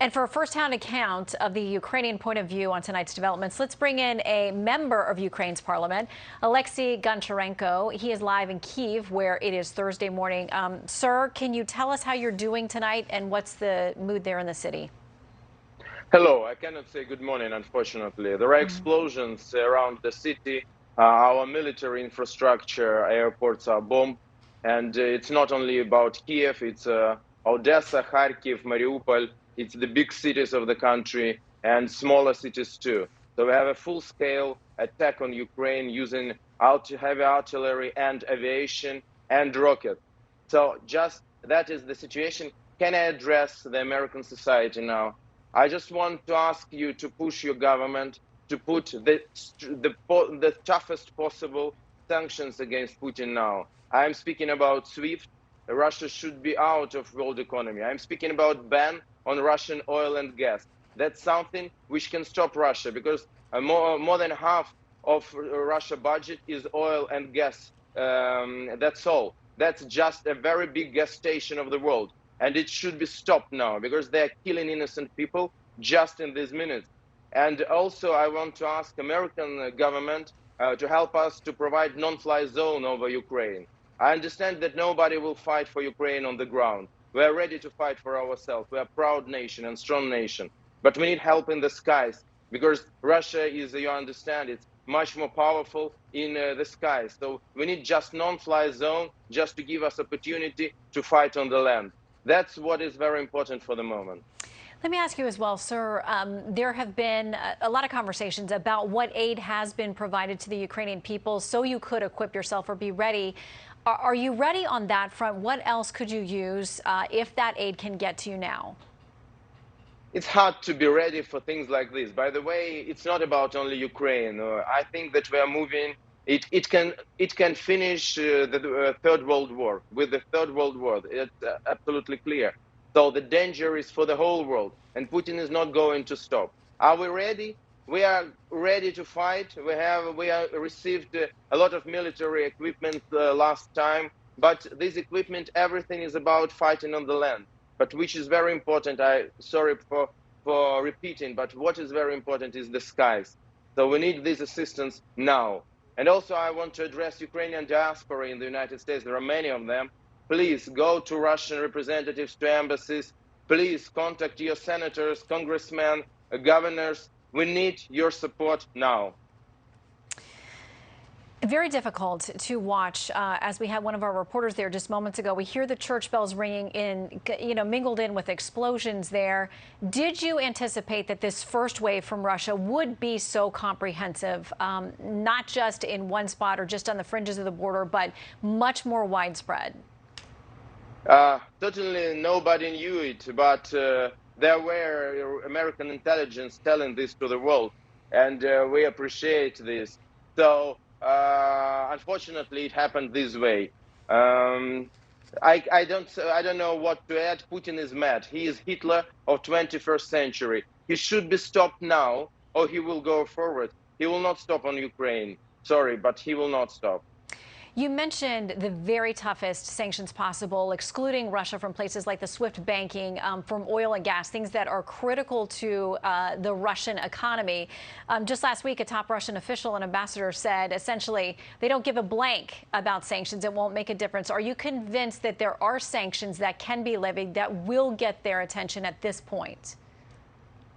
And for a first-hand account of the Ukrainian point of view on tonight's developments, let's bring in a member of Ukraine's parliament, Alexey Goncharenko. He is live in Kyiv, where it is Thursday morning. Sir, can you tell us how you're doing tonight and what's the mood there in the city? Hello, I cannot say good morning, unfortunately. There are explosions around the city. Our military infrastructure, airports are bombed. And it's not only about Kiev, it's Odessa, Kharkiv, Mariupol. It's the big cities of the country and smaller cities too. So we have a full-scale attack on Ukraine using heavy artillery and aviation and rockets. So just that is the situation. Can I address the American society now? I just want to ask you to push your government to put the toughest possible sanctions against Putin now. I'm speaking about SWIFT. Russia should be out of world economy. I'm speaking about ban on Russian oil and gas. That's something which can stop Russia, because more than half of Russia budget is oil and gas. That's all. That's just a very big gas station of the world. And it should be stopped now, because they're killing innocent people just in these minutes. And also, I want to ask American government to help us to provide non-fly zone over Ukraine. I understand that nobody will fight for Ukraine on the ground. We are ready to fight for ourselves. We are a proud nation and strong nation. But we need help in the skies, because Russia is, you understand, it's much more powerful in the skies. So we need just non-fly zone just to give us opportunity to fight on the land. That's what is very important for the moment. Let me ask you as well, sir. There have been a lot of conversations about what aid has been provided to the Ukrainian people so you could equip yourself or be ready. Are you ready on that front? What else could you use if that aid can get to you now? It's hard to be ready for things like this. By the way, it's not about only Ukraine. I think that we are moving. It can finish the Third World War. With the Third World War, it's absolutely clear. So the danger is for the whole world, and Putin is not going to stop. Are we ready? We are ready to fight. We have received a lot of military equipment last time, but this equipment, everything is about fighting on the land. But which is very important. Sorry for repeating, but what is very important is the skies. So we need this assistance now. And also, I want to address Ukrainian diaspora in the United States. There are many of them. Please go to Russian representatives, to embassies. Please contact your senators, congressmen, governors. We need your support now. Very difficult to watch. As we had one of our reporters there just moments ago, we hear the church bells ringing in, mingled in with explosions there. Did you anticipate that this first wave from Russia would be so comprehensive, not just in one spot or just on the fringes of the border, but much more widespread? Certainly nobody knew it, but there were American intelligence telling this to the world, and we appreciate this. So unfortunately, it happened this way. I don't know what to add. Putin is mad. He is Hitler of 21st century. He should be stopped now, or he will go forward. He will not stop on Ukraine. Sorry, but he will not stop. You mentioned the very toughest sanctions possible, excluding Russia from places like the SWIFT banking, from oil and gas, things that are critical to the Russian economy. Just last week, a top Russian official and ambassador said, essentially, they don't give a blank about sanctions. It won't make a difference. Are you convinced that there are sanctions that can be levied that will get their attention at this point?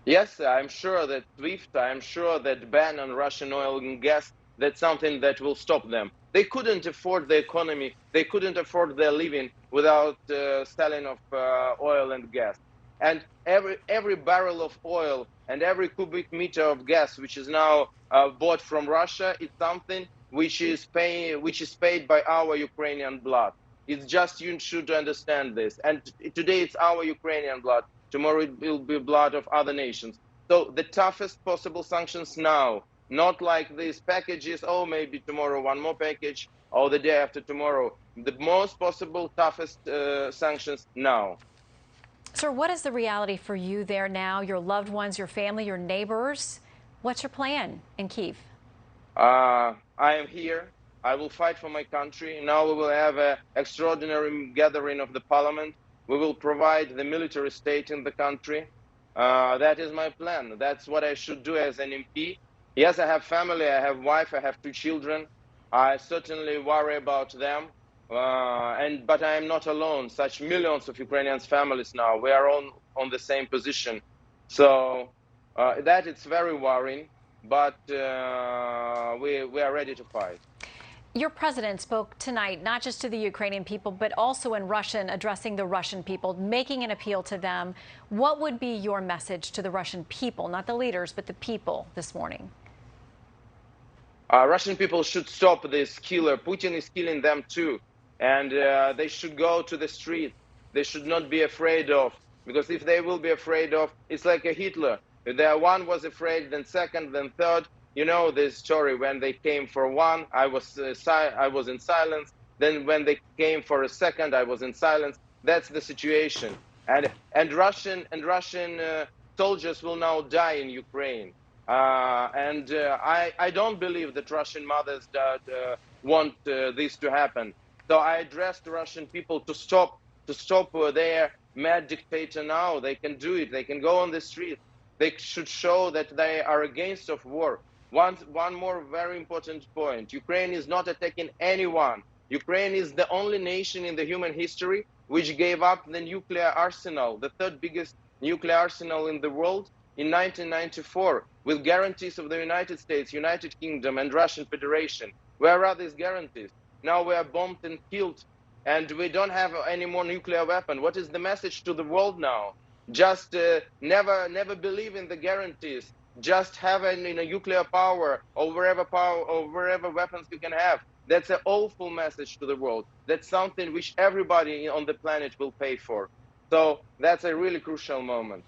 Yes, I'm sure that SWIFT, I'm sure that ban on Russian oil and gas, that's something that will stop them. They couldn't afford the economy. They couldn't afford their living without selling of oil and gas. And every barrel of oil and every cubic meter of gas which is now bought from Russia is something which is paid by our Ukrainian blood. It's just, you should understand this. And today it's our Ukrainian blood. Tomorrow it will be blood of other nations. So the toughest possible sanctions now. Not like these packages, oh, maybe tomorrow one more package, or the day after tomorrow. The most possible toughest sanctions now. Sir, what is the reality for you there now, your loved ones, your family, your neighbors? What's your plan in Kyiv? I am here. I will fight for my country. Now we will have an extraordinary gathering of the parliament. We will provide the military state in the country. That is my plan. That's what I should do as an MP. Yes, I have family, I have wife, I have 2 children. I certainly worry about them. But I am not alone. Such millions of Ukrainian families now, we are on the same position. So that it's very worrying, but we are ready to fight. Your president spoke tonight not just to the Ukrainian people, but also in Russian, addressing the Russian people, making an appeal to them. What would be your message to the Russian people, not the leaders, but the people this morning? Russian people should stop this killer. Putin is killing them too. And they should go to the street. They should not be afraid of, because if they will be afraid of, it's like a Hitler. One was afraid, then second, then third. You know this story, when they came for one, I was in silence. Then when they came for a second, I was in silence. That's the situation. And Russian soldiers will now die in Ukraine. I don't believe that Russian mothers want this to happen. So I address the Russian people to stop their mad dictator now. They can do it. They can go on the street. They should show that they are against of war. One more very important point. Ukraine is not attacking anyone. Ukraine is the only nation in the human history which gave up the nuclear arsenal, the 3rd biggest nuclear arsenal in the world, in 1994, with guarantees of the United States, United Kingdom, and Russian Federation. Where are these guarantees? Now we are bombed and killed, and we don't have any more nuclear weapon. What is the message to the world now? Just never believe in the guarantees. Just have a nuclear power or wherever weapons you can have. That's an awful message to the world. That's something which everybody on the planet will pay for. So that's a really crucial moment.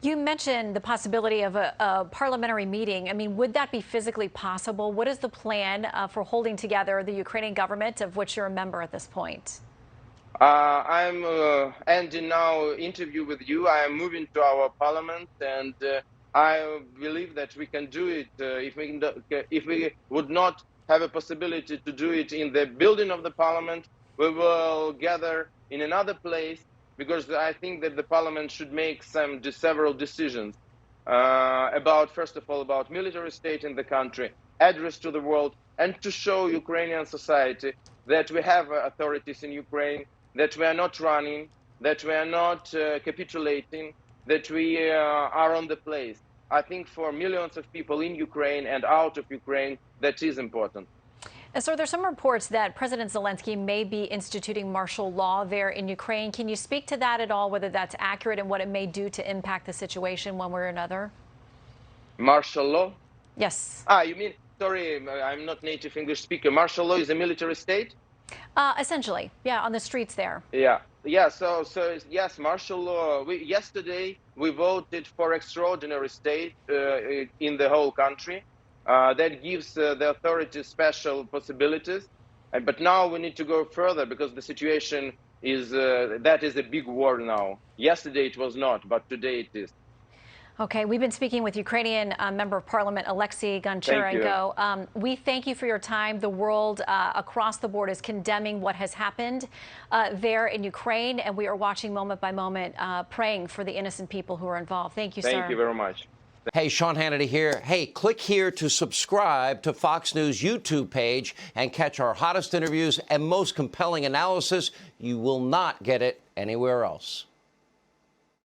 You mentioned the possibility of a parliamentary meeting. I mean, would that be physically possible? What is the plan for holding together the Ukrainian government, of which you're a member at this point? I'm ending now interview with you. I am moving to our parliament, and I believe that we can do it if we would not have a possibility to do it in the building of the parliament. We will gather in another place, because I think that the parliament should make several decisions about, first of all, about military state in the country, address to the world, and to show Ukrainian society that we have authorities in Ukraine, that we are not running, that we are not capitulating, that we are on the place. I think for millions of people in Ukraine and out of Ukraine, that is important. So there's some reports that President Zelensky may be instituting martial law there in Ukraine. Can you speak to that at all, whether that's accurate and what it may do to impact the situation one way or another? Martial law? Yes. You mean, sorry, I'm not native English speaker. Martial law is a military state? Essentially, yeah, on the streets there. Yeah. So yes, martial law. Yesterday we voted for extraordinary state in the whole country. That gives the authorities special possibilities. But now we need to go further, because the situation is that is a big war now. Yesterday it was not, but today it is. Okay, we've been speaking with Ukrainian Member of Parliament Alexey Goncharenko. We thank you for your time. The world across the board is condemning what has happened there in Ukraine, and we are watching moment by moment, praying for the innocent people who are involved. Thank you, sir. Thank you very much. Hey, Sean Hannity here. Hey, click here to subscribe to Fox News YouTube page and catch our hottest interviews and most compelling analysis. You will not get it anywhere else.